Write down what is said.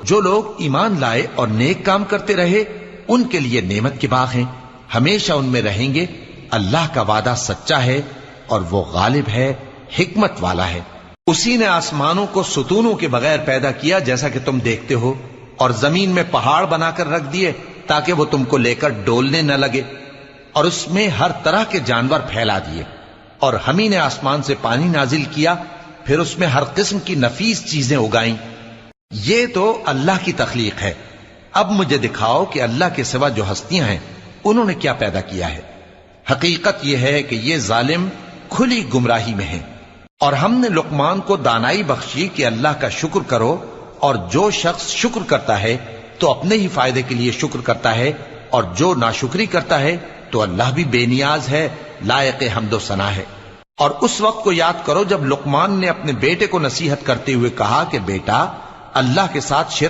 جو لوگ ایمان لائے اور نیک کام کرتے رہے ان کے لیے نعمت کے باغ ہیں، ہمیشہ ان میں رہیں گے۔ اللہ کا وعدہ سچا ہے اور وہ غالب ہے، حکمت والا ہے۔ اسی نے آسمانوں کو ستونوں کے بغیر پیدا کیا جیسا کہ تم دیکھتے ہو، اور زمین میں پہاڑ بنا کر رکھ دیے تاکہ وہ تم کو لے کر ڈولنے نہ لگے، اور اس میں ہر طرح کے جانور پھیلا دیے، اور ہم ہی نے آسمان سے پانی نازل کیا، پھر اس میں ہر قسم کی نفیس چیزیں اگائیں۔ یہ تو اللہ کی تخلیق ہے۔ اب مجھے دکھاؤ کہ اللہ کے سوا جو ہستیاں ہیں انہوں نے کیا پیدا کیا ہے۔ حقیقت یہ ہے کہ یہ ظالم کھلی گمراہی میں ہیں۔ اور ہم نے لقمان کو دانائی بخشی کہ اللہ کا شکر کرو، اور جو شخص شکر کرتا ہے تو اپنے ہی فائدے کے لیے شکر کرتا ہے، اور جو ناشکری کرتا ہے تو اللہ بھی بے نیاز ہے، لائق حمد و ثنا ہے۔ اور اس وقت کو یاد کرو جب لقمان نے اپنے بیٹے کو نصیحت کرتے ہوئے کہا کہ بیٹا، اللہ کے ساتھ شرک